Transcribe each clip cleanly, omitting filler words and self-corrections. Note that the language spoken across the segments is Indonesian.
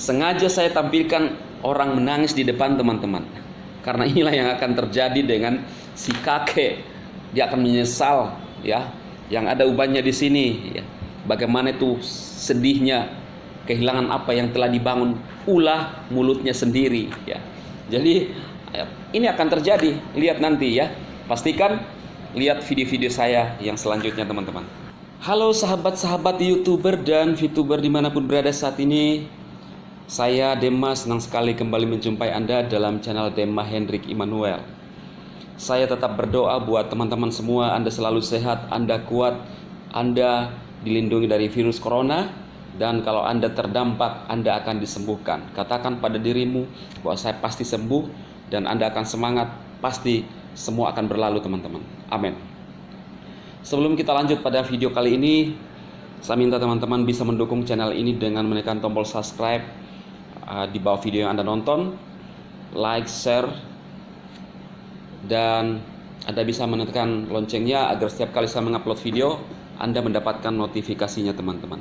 Sengaja saya tampilkan orang menangis di depan teman-teman. Karena inilah yang akan terjadi dengan si kakek. Dia akan menyesal, ya. Yang ada ubahnya di sini, ya. Bagaimana itu sedihnya kehilangan apa yang telah dibangun ulah mulutnya sendiri, ya. Jadi ini akan terjadi. Lihat nanti, ya. Pastikan lihat video-video saya yang selanjutnya, teman-teman. Halo sahabat-sahabat YouTuber dan VTuber dimanapun berada saat ini. Saya Dema, senang sekali kembali menjumpai Anda dalam channel Dema Hendrik Immanuel. Saya tetap berdoa buat teman-teman semua, Anda selalu sehat, Anda kuat, Anda dilindungi dari virus corona, dan kalau Anda terdampak, Anda akan disembuhkan. Katakan pada dirimu bahwa saya pasti sembuh, dan Anda akan semangat, pasti semua akan berlalu, teman-teman. Amin. Sebelum kita lanjut pada video kali ini, saya minta teman-teman bisa mendukung channel ini dengan menekan tombol subscribe di bawah video yang Anda nonton, like, share, dan Anda bisa menekan loncengnya agar setiap kali saya mengupload video, Anda mendapatkan notifikasinya, teman-teman.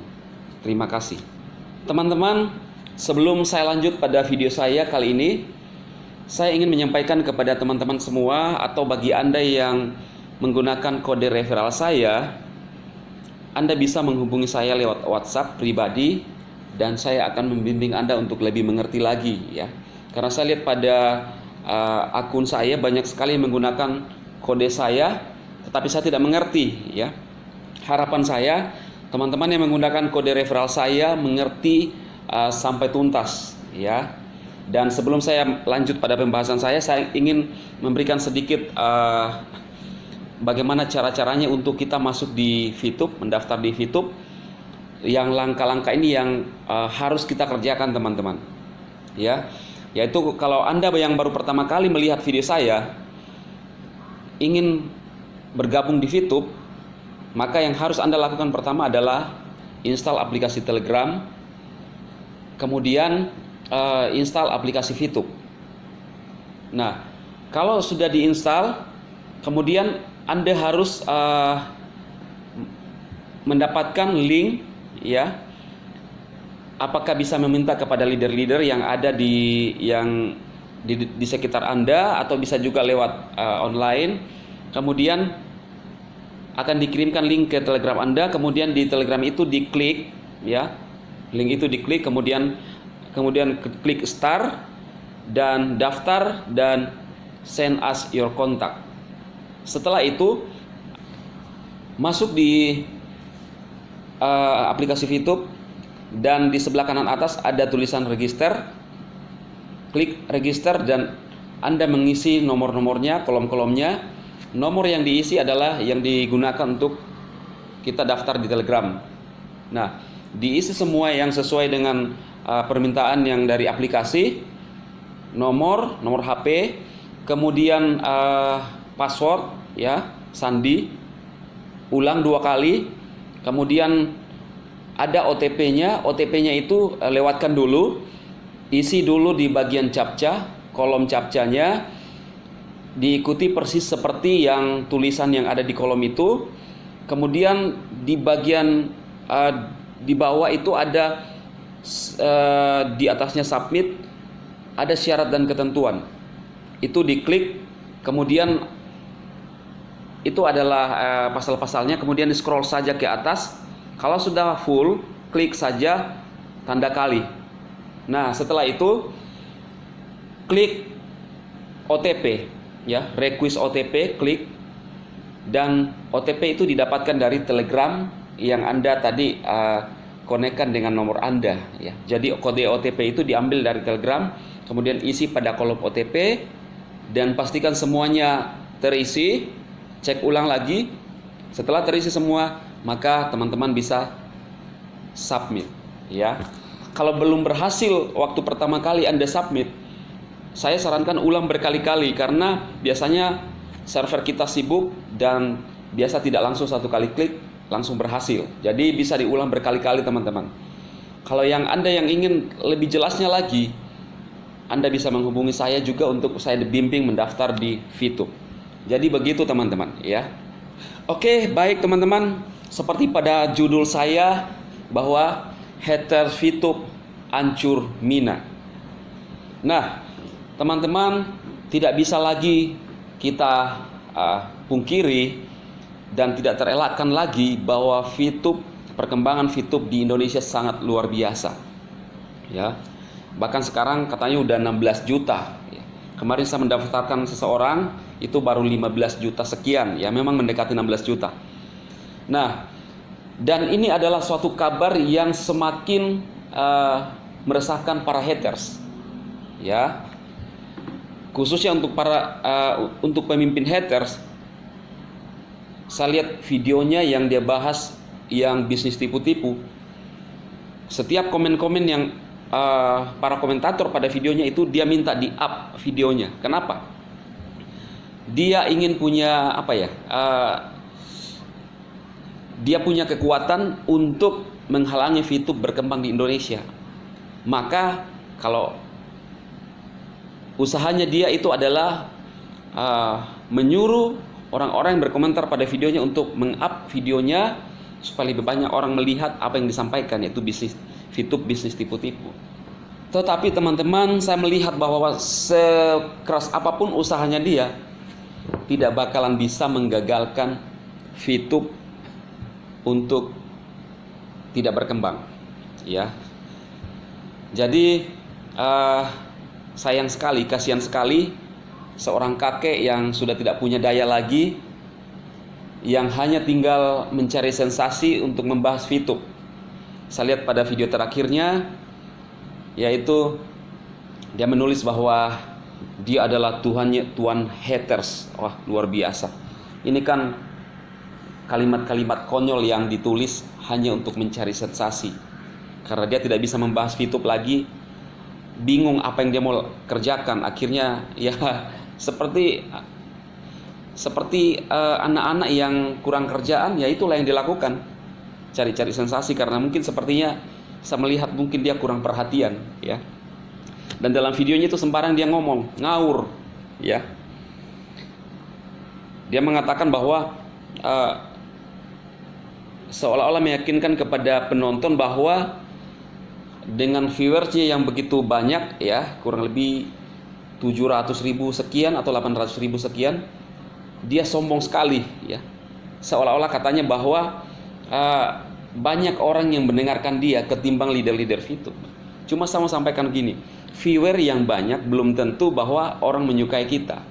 Terima kasih. Teman-teman, sebelum saya lanjut pada video saya kali ini, saya ingin menyampaikan kepada teman-teman semua atau bagi Anda yang menggunakan kode referral saya, Anda bisa menghubungi saya lewat WhatsApp pribadi dan saya akan membimbing Anda untuk lebih mengerti lagi, ya. Karena saya lihat pada akun saya banyak sekali menggunakan kode saya, tetapi saya tidak mengerti, ya. Harapan saya teman-teman yang menggunakan kode referral saya mengerti sampai tuntas, ya. Dan sebelum saya lanjut pada pembahasan saya ingin memberikan sedikit bagaimana cara-caranya untuk kita masuk di VTube, mendaftar di VTube. Yang langkah-langkah ini yang harus kita kerjakan, teman-teman, ya. Yaitu kalau Anda yang baru pertama kali melihat video saya ingin bergabung di VTube, maka yang harus Anda lakukan pertama adalah install aplikasi Telegram, kemudian install aplikasi VTube. Nah, kalau sudah diinstal, kemudian Anda harus mendapatkan link, ya. Apakah bisa meminta kepada leader-leader yang ada di sekitar Anda, atau bisa juga lewat online. Kemudian akan dikirimkan link ke Telegram Anda, kemudian di Telegram itu diklik, ya. Link itu diklik, kemudian klik start dan daftar dan send us your contact. Setelah itu masuk di aplikasi VTube dan di sebelah kanan atas ada tulisan register. Klik register dan Anda mengisi nomor-nomornya, kolom-kolomnya. Nomor yang diisi adalah yang digunakan untuk kita daftar di Telegram. Nah, diisi semua yang sesuai dengan permintaan yang dari aplikasi. Nomor HP, kemudian password, ya, sandi, ulang 2 kali. Kemudian ada OTP-nya. OTP-nya itu lewatkan dulu, isi dulu di bagian captcha, kolom captcha-nya diikuti persis seperti yang tulisan yang ada di kolom itu. Kemudian di bagian di bawah itu ada di atasnya submit, ada syarat dan ketentuan. Itu diklik, kemudian itu adalah pasal-pasalnya, kemudian di scroll saja ke atas. Kalau sudah full, klik saja tanda kali. Nah, setelah itu klik OTP, ya, request OTP, klik, dan OTP itu didapatkan dari Telegram yang Anda tadi konekkan dengan nomor Anda, ya. Jadi kode OTP itu diambil dari Telegram, kemudian isi pada kolom OTP dan pastikan semuanya terisi. Cek ulang lagi. Setelah terisi semua, maka teman-teman bisa submit, ya. Kalau belum berhasil waktu pertama kali Anda submit, saya sarankan ulang berkali-kali karena biasanya server kita sibuk dan biasa tidak langsung satu kali klik langsung berhasil. Jadi bisa diulang berkali-kali, teman-teman. Kalau Anda yang ingin lebih jelasnya lagi, Anda bisa menghubungi saya juga untuk saya dibimbing mendaftar di VTube. Jadi begitu, teman-teman, ya. Oke, baik teman-teman. Seperti pada judul saya bahwa haters VTube Ancur Mina. Nah, teman-teman, tidak bisa lagi kita pungkiri dan tidak terelakkan lagi bahwa perkembangan VTube di Indonesia sangat luar biasa. Ya. Bahkan sekarang katanya udah 16 juta. Kemarin saya mendaftarkan seseorang itu baru 15 juta sekian, ya memang mendekati 16 juta. Nah, dan ini adalah suatu kabar yang semakin meresahkan para haters. Ya. Khususnya untuk pemimpin haters. Saya lihat videonya yang dia bahas yang bisnis tipu-tipu. Setiap komen-komen yang para komentator pada videonya itu dia minta di-up videonya. Kenapa? Dia ingin punya dia punya kekuatan untuk menghalangi VTube berkembang di Indonesia. Maka kalau usahanya dia itu adalah menyuruh orang-orang yang berkomentar pada videonya untuk meng-up videonya supaya lebih banyak orang melihat apa yang disampaikan, yaitu VTube bisnis tipu-tipu. Tetapi teman-teman, saya melihat bahwa sekeras apapun usahanya dia tidak bakalan bisa menggagalkan VTube untuk tidak berkembang, ya. Jadi sayang sekali, kasihan sekali seorang kakek yang sudah tidak punya daya lagi, yang hanya tinggal mencari sensasi untuk membahas VTube. Saya lihat pada video terakhirnya, yaitu dia menulis bahwa dia adalah Tuhan haters. Wah, luar biasa. Ini kan kalimat-kalimat konyol yang ditulis hanya untuk mencari sensasi. Karena dia tidak bisa membahas VTube lagi, bingung apa yang dia mau kerjakan. Akhirnya ya seperti anak-anak yang kurang kerjaan, ya itulah yang dilakukan, cari-cari sensasi. Karena mungkin sepertinya saya melihat mungkin dia kurang perhatian, ya. Dan dalam videonya itu sembarang dia ngomong ngawur, ya. Dia mengatakan bahwa seolah-olah meyakinkan kepada penonton bahwa dengan viewersnya yang begitu banyak, ya, kurang lebih 700.000 sekian atau 800.000 sekian, dia sombong sekali, ya. Seolah-olah katanya bahwa banyak orang yang mendengarkan dia ketimbang leader-leader VTube. Cuma saya mau sampaikan gini, viewer yang banyak belum tentu bahwa orang menyukai kita.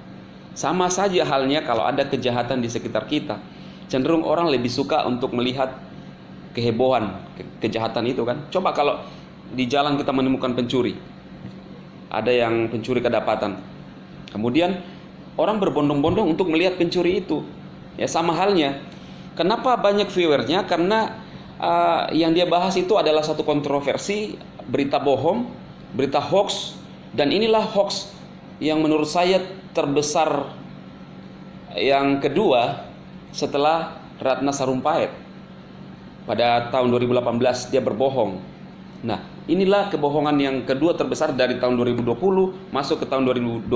Sama saja halnya kalau ada kejahatan di sekitar kita, cenderung orang lebih suka untuk melihat kehebohan, kejahatan itu kan. Coba kalau di jalan kita menemukan pencuri, ada yang pencuri kedapatan, kemudian orang berbondong-bondong untuk melihat pencuri itu. Ya sama halnya. Kenapa banyak viewernya? Karena yang dia bahas itu adalah satu kontroversi, berita bohong, berita hoax. Dan inilah hoax yang menurut saya terbesar yang kedua setelah Ratna Sarumpait. Pada tahun 2018 dia berbohong. Nah, inilah kebohongan yang kedua terbesar dari tahun 2020 masuk ke tahun 2021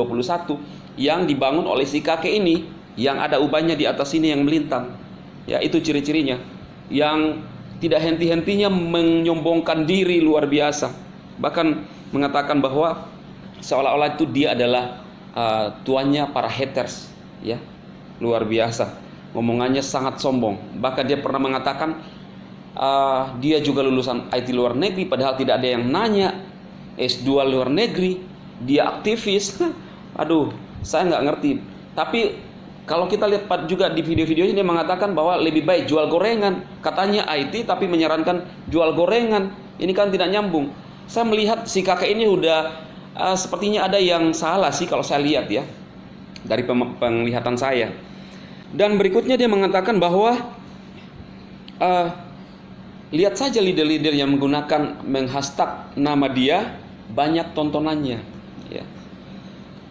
yang dibangun oleh si kakek ini, yang ada ubahnya di atas sini yang melintang. Ya, itu ciri-cirinya. Yang tidak henti-hentinya menyombongkan diri luar biasa. Bahkan mengatakan bahwa seolah-olah itu dia adalah tuannya para haters, ya. Luar biasa. Ngomongannya sangat sombong. Bahkan dia pernah mengatakan dia juga lulusan IT luar negeri, padahal tidak ada yang nanya. S2 luar negeri, dia aktivis. Aduh, saya nggak ngerti. Tapi kalau kita lihat juga di video-videonya, dia mengatakan bahwa lebih baik jual gorengan. Katanya IT tapi menyarankan jual gorengan. Ini kan tidak nyambung. Saya melihat si kakek ini udah sepertinya ada yang salah sih kalau saya lihat, ya, dari penglihatan saya. Dan berikutnya dia mengatakan bahwa lihat saja leader-leader yang menghashtag nama dia, banyak tontonannya, ya.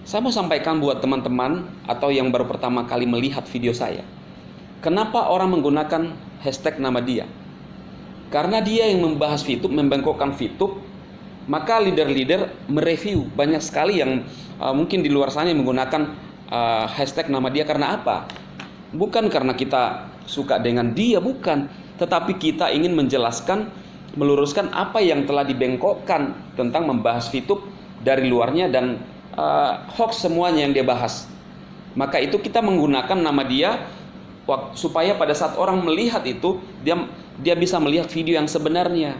Saya mau sampaikan buat teman-teman atau yang baru pertama kali melihat video saya, kenapa orang menggunakan hashtag nama dia? Karena dia yang membahas VTube, membengkokkan VTube, maka leader-leader mereview. Banyak sekali yang mungkin di luar sana yang menggunakan hashtag nama dia. Karena apa? Bukan karena kita suka dengan dia, bukan. Tetapi kita ingin menjelaskan meluruskan apa yang telah dibengkokkan tentang membahas VTube dari luarnya dan hoax semuanya yang dia bahas. Maka itu kita menggunakan nama dia supaya pada saat orang melihat itu dia bisa melihat video yang sebenarnya.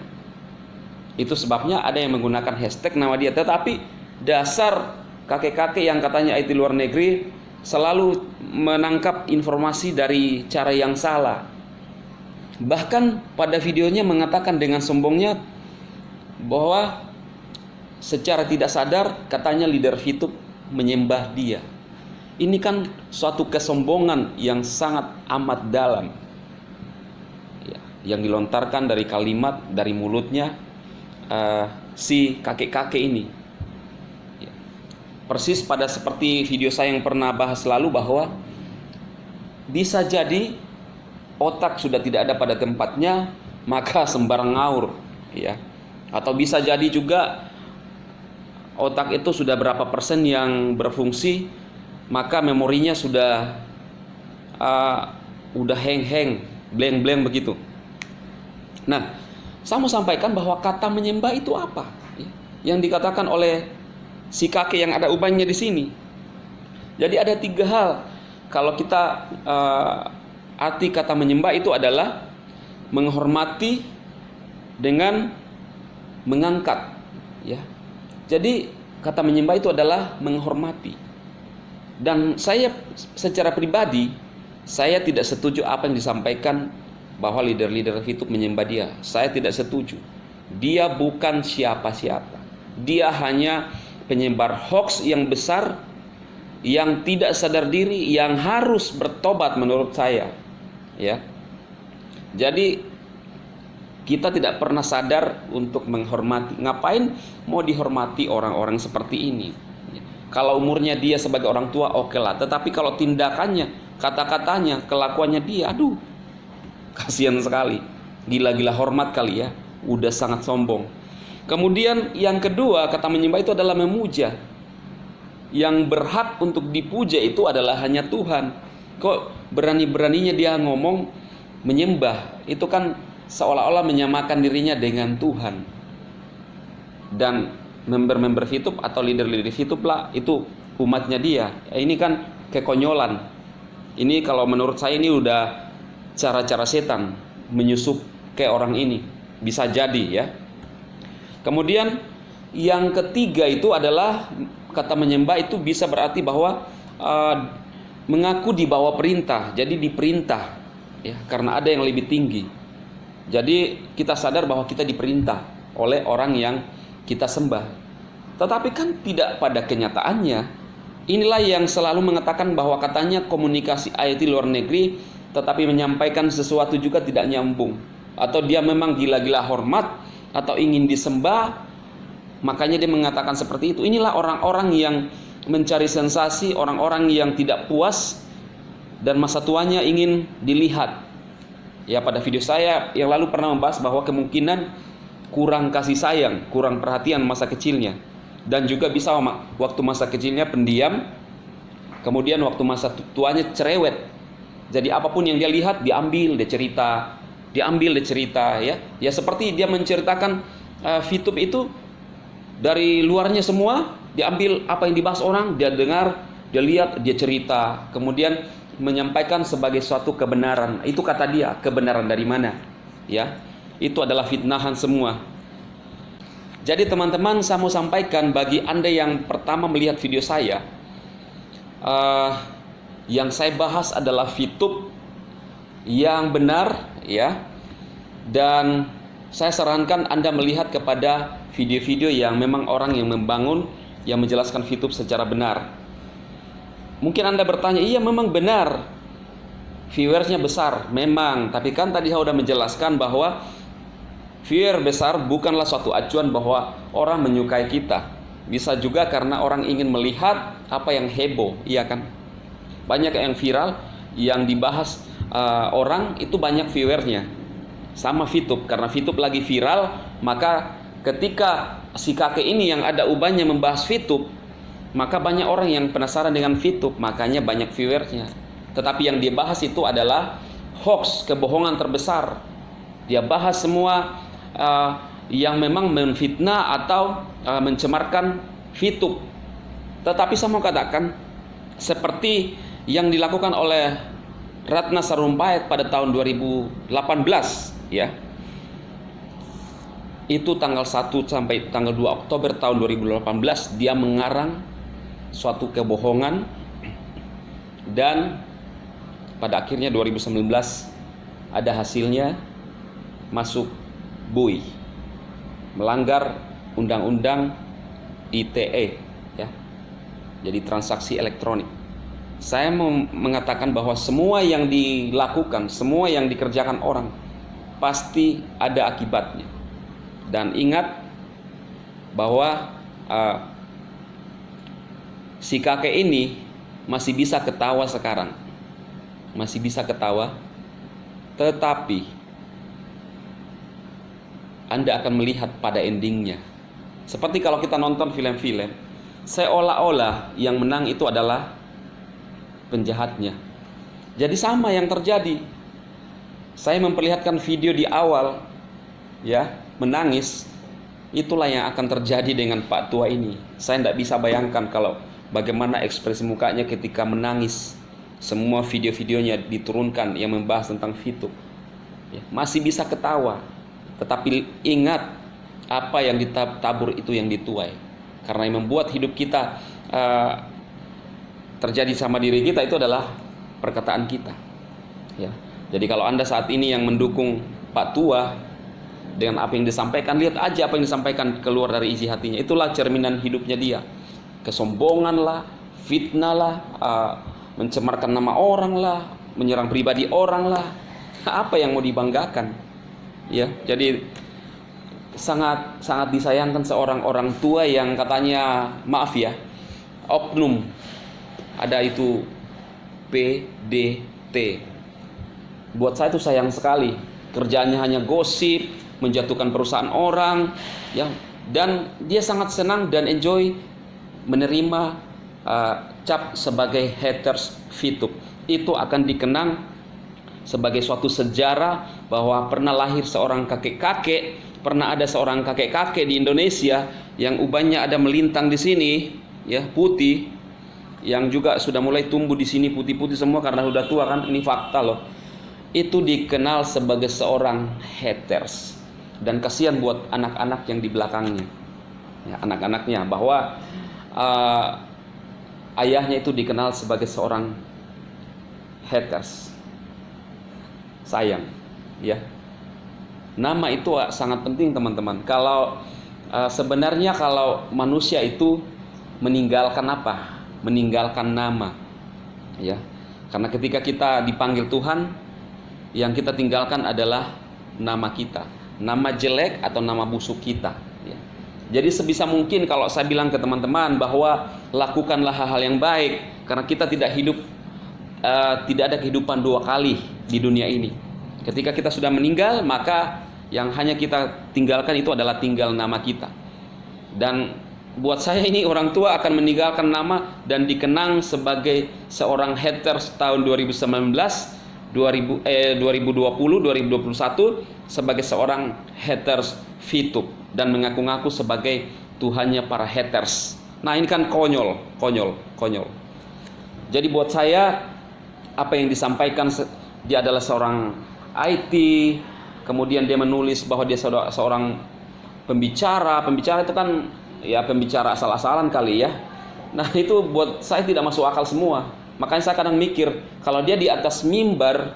Itu sebabnya ada yang menggunakan hashtag nama dia. Tetapi dasar kakek-kakek yang katanya IT luar negeri selalu menangkap informasi dari cara yang salah. Bahkan pada videonya mengatakan dengan sombongnya bahwa secara tidak sadar katanya leader VTube menyembah dia. Ini kan suatu kesombongan yang sangat amat dalam ya, yang dilontarkan dari kalimat dari mulutnya si kakek-kakek ini ya. Persis pada seperti video saya yang pernah bahas lalu, bahwa bisa jadi otak sudah tidak ada pada tempatnya maka sembarang ngaur ya. Atau bisa jadi juga otak itu sudah berapa persen yang berfungsi, maka memorinya sudah hang-hang, blank-blank begitu. Nah, saya mau sampaikan bahwa kata menyembah itu apa? Yang dikatakan oleh si kakek yang ada ubahnya di sini. Jadi ada 3 hal. Kalau kita arti kata menyembah itu adalah menghormati dengan mengangkat, ya. Jadi kata menyembah itu adalah menghormati. Dan saya secara pribadi, saya tidak setuju apa yang disampaikan bahwa leader-leader VTube menyembah dia. Saya tidak setuju. Dia bukan siapa-siapa. Dia hanya penyebar hoax yang besar, yang tidak sadar diri, yang harus bertobat menurut saya. Ya. Jadi kita tidak pernah sadar untuk menghormati. Ngapain mau dihormati orang-orang seperti ini? Kalau umurnya dia sebagai orang tua oke lah. Tetapi kalau tindakannya, kata-katanya, kelakuannya dia, aduh, kasihan sekali. Gila-gila hormat kali ya. Udah sangat sombong. Kemudian yang kedua, kata menyembah itu adalah memuja. Yang berhak untuk dipuja itu adalah hanya Tuhan. Kok berani-beraninya dia ngomong menyembah? Itu kan seolah-olah menyamakan dirinya dengan Tuhan. Dan member-member VTube atau leader-leader VTube lah, itu umatnya dia. Ini kan kekonyolan. Ini kalau menurut saya ini udah cara-cara setan menyusup ke orang ini. Bisa jadi ya. Kemudian yang ketiga itu adalah kata menyembah itu bisa berarti bahwa mengaku di bawah perintah. Jadi diperintah ya, karena ada yang lebih tinggi. Jadi kita sadar bahwa kita diperintah oleh orang yang kita sembah. Tetapi kan tidak pada kenyataannya. Inilah yang selalu mengatakan bahwa katanya komunikasi IT luar negeri, tetapi menyampaikan sesuatu juga tidak nyambung. Atau dia memang gila-gila hormat atau ingin disembah, makanya dia mengatakan seperti itu. Inilah orang-orang yang mencari sensasi, orang-orang yang tidak puas dan masa tuanya ingin dilihat. Ya, pada video saya yang lalu pernah membahas bahwa kemungkinan kurang kasih sayang, kurang perhatian masa kecilnya, dan juga bisa waktu masa kecilnya pendiam, kemudian waktu masa tuanya cerewet. Jadi apapun yang dia lihat diambil, dia cerita, ya. Ya seperti dia menceritakan VTube itu dari luarnya semua, diambil apa yang dibahas orang, dia dengar, dia lihat, dia cerita, kemudian menyampaikan sebagai suatu kebenaran. Itu kata dia, kebenaran dari mana? Ya. Itu adalah fitnahan semua. Jadi teman-teman, saya mau sampaikan bagi Anda yang pertama melihat video saya, yang saya bahas adalah VTube yang benar, ya. Dan saya sarankan Anda melihat kepada video-video yang memang orang yang membangun, yang menjelaskan VTube secara benar. Mungkin Anda bertanya, iya memang benar, viewersnya besar, memang. Tapi kan tadi saya sudah menjelaskan bahwa viewer besar bukanlah suatu acuan bahwa orang menyukai kita. Bisa juga karena orang ingin melihat apa yang heboh, iya kan? Banyak yang viral, yang dibahas orang itu banyak viewernya. Sama VTube, karena VTube lagi viral, maka ketika si kakek ini yang ada ubahnya membahas VTube, maka banyak orang yang penasaran dengan VTube, makanya banyak viewersnya. Tetapi yang dia bahas itu adalah hoax, kebohongan terbesar. Dia bahas semua yang memang menfitnah atau mencemarkan VTube. Tetapi saya mau katakan, seperti yang dilakukan oleh Ratna Sarumpait pada tahun 2018, ya. Itu tanggal 1 sampai tanggal 2 Oktober tahun 2018 dia mengarang suatu kebohongan, dan pada akhirnya 2019 ada hasilnya, masuk BUI, melanggar undang-undang ITE, ya. Jadi transaksi elektronik. Saya mau mengatakan bahwa semua yang dilakukan, semua yang dikerjakan orang pasti ada akibatnya. Dan ingat bahwa si kakek ini masih bisa ketawa sekarang, masih bisa ketawa, tetapi Anda akan melihat pada endingnya. Seperti kalau kita nonton film-film, seolah-olah yang menang itu adalah penjahatnya. Jadi sama yang terjadi. Saya memperlihatkan video di awal, ya, menangis. Itulah yang akan terjadi dengan Pak Tua ini. Saya tidak bisa bayangkan kalau bagaimana ekspresi mukanya ketika menangis. Semua video-videonya diturunkan yang membahas tentang VTube, ya, masih bisa ketawa. Tetapi ingat, apa yang ditabur itu yang dituai. Karena yang membuat hidup kita terjadi sama diri kita itu adalah perkataan kita, ya. Jadi kalau Anda saat ini yang mendukung Pak Tua dengan apa yang disampaikan, lihat aja apa yang disampaikan keluar dari isi hatinya. Itulah cerminan hidupnya dia. Kesombongan lah, fitnah lah, mencemarkan nama orang lah, menyerang pribadi orang lah. Apa yang mau dibanggakan? Ya, jadi sangat disayangkan seorang orang tua yang katanya, maaf ya, oknum. Ada itu PDT. Buat saya itu sayang sekali. Kerjanya hanya gosip, menjatuhkan perusahaan orang, ya, dan dia sangat senang dan enjoy menerima cap sebagai haters VTube. Itu akan dikenang sebagai suatu sejarah bahwa pernah lahir seorang kakek-kakek, pernah ada seorang kakek-kakek di Indonesia yang ubannya ada melintang di sini, ya, putih, yang juga sudah mulai tumbuh di sini putih-putih semua karena sudah tua kan, ini fakta loh. Itu dikenal sebagai seorang haters. Dan kasihan buat anak-anak yang di belakangnya, ya, anak-anaknya, bahwa ayahnya itu dikenal sebagai seorang haters. Sayang, ya. Nama itu sangat penting, teman-teman. Kalau sebenarnya kalau manusia itu meninggalkan apa? Meninggalkan nama, ya. Karena ketika kita dipanggil Tuhan, yang kita tinggalkan adalah nama kita, nama jelek atau nama busuk kita, ya. Jadi sebisa mungkin kalau saya bilang ke teman-teman bahwa lakukanlah hal-hal yang baik, karena kita tidak hidup, tidak ada kehidupan dua kali di dunia ini. Ketika kita sudah meninggal, maka yang hanya kita tinggalkan itu adalah tinggal nama kita. Dan buat saya ini orang tua akan meninggalkan nama dan dikenang sebagai seorang haters tahun 2019, 2020, 2021 sebagai seorang haters VTube dan mengaku-ngaku sebagai Tuhannya para haters. Nah, ini kan konyol. Jadi buat saya, apa yang disampaikan, dia adalah seorang IT, kemudian dia menulis bahwa dia seorang pembicara itu kan ya pembicara asal-asalan kali ya. Nah, itu buat saya tidak masuk akal semua. Makanya saya kadang mikir, kalau dia di atas mimbar,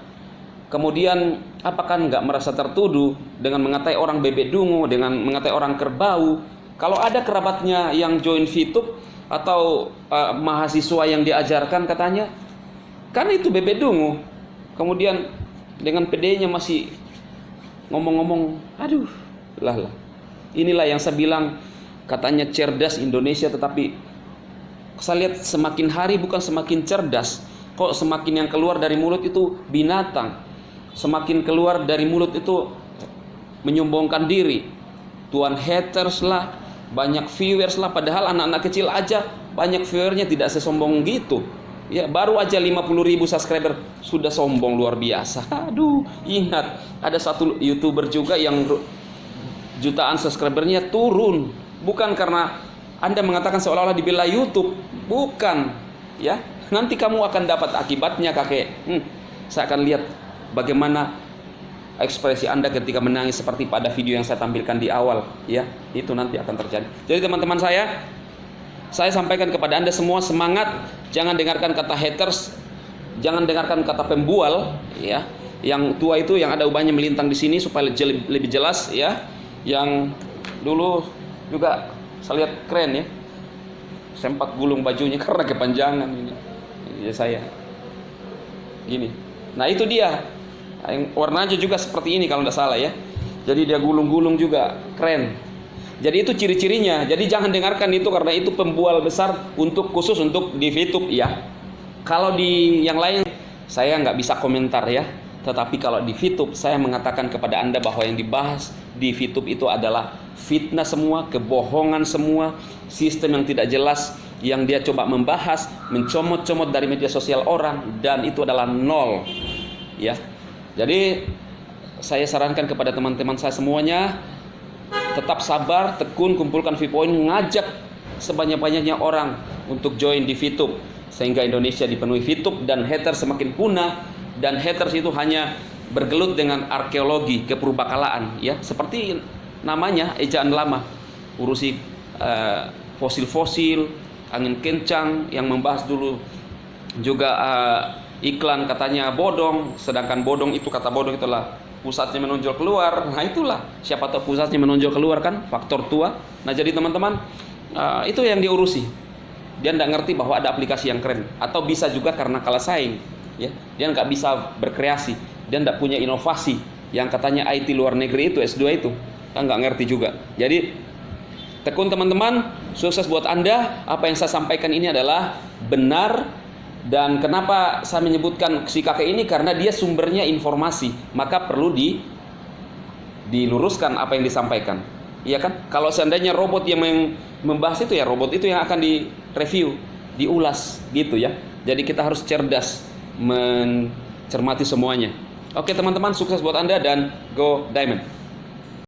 kemudian apakah nggak merasa tertuduh dengan mengatai orang bebek dungu, dengan mengatai orang kerbau? Kalau ada kerabatnya yang join VTube atau mahasiswa yang diajarkan katanya, kan itu bebek dungu. Kemudian dengan PD-nya masih ngomong-ngomong, aduh, lah. Inilah yang saya bilang, katanya cerdas Indonesia, tetapi saya lihat semakin hari bukan semakin cerdas, kok semakin yang keluar dari mulut itu binatang, semakin keluar dari mulut itu menyombongkan diri. Tuan haters lah, banyak viewers lah, padahal anak-anak kecil aja banyak viewernya tidak sesombong gitu. Ya, baru aja 50.000 subscriber sudah sombong luar biasa. Aduh, ingat ada satu YouTuber juga yang jutaan subscribernya turun. Bukan karena Anda mengatakan seolah-olah dibela YouTube, bukan, ya. Nanti kamu akan dapat akibatnya, kakek. Saya akan lihat bagaimana ekspresi Anda ketika menangis seperti pada video yang saya tampilkan di awal, ya. Itu nanti akan terjadi. Jadi teman-teman saya sampaikan kepada Anda semua, semangat, jangan dengarkan kata haters, jangan dengarkan kata pembual, ya. Yang tua itu yang ada ubahnya melintang di sini supaya lebih jelas, ya. Yang dulu juga saya lihat keren, ya. Sempat gulung bajunya karena kepanjangan ini. Ya saya. Gini. Nah, itu dia. Yang warnanya juga seperti ini kalau tidak salah, ya. Jadi dia gulung-gulung juga keren. Jadi itu ciri-cirinya. Jadi jangan dengarkan itu karena itu pembual besar khusus untuk di YouTube, ya. Kalau di yang lain saya nggak bisa komentar, ya. Tetapi kalau di VTube saya mengatakan kepada Anda bahwa yang dibahas di VTube itu adalah fitnah semua, kebohongan semua, sistem yang tidak jelas yang dia coba membahas, mencomot-comot dari media sosial orang, dan itu adalah nol, ya. Jadi saya sarankan kepada teman-teman saya semuanya, tetap sabar, tekun, kumpulkan V-point, ngajak sebanyak-banyaknya orang untuk join di VTube sehingga Indonesia dipenuhi VTube dan haters semakin punah. Dan haters itu hanya bergelut dengan arkeologi, kepurbakalaan, ya, seperti namanya, ejaan lama, urusi fosil-fosil, angin kencang yang membahas dulu juga iklan katanya bodong, sedangkan bodong itu, kata bodong itulah pusatnya menonjol keluar. Nah, itulah, siapa tahu pusatnya menonjol keluar, kan faktor tua. Nah, jadi teman-teman, itu yang diurusi. Dia tidak ngerti bahwa ada aplikasi yang keren, atau bisa juga karena kalah saing. Ya, dia nggak bisa berkreasi, dia nggak punya inovasi yang katanya IT luar negeri itu, S2 itu, kan nggak ngerti juga. Jadi tekun teman-teman, sukses buat Anda. Apa yang saya sampaikan ini adalah benar, dan kenapa saya menyebutkan si kakek ini, karena dia sumbernya informasi, maka perlu diluruskan apa yang disampaikan, iya kan? Kalau seandainya robot yang membahas itu, ya robot itu yang akan direview, diulas, gitu ya. Jadi kita harus cerdas mencermati semuanya. Oke teman-teman, sukses buat Anda dan go Diamond.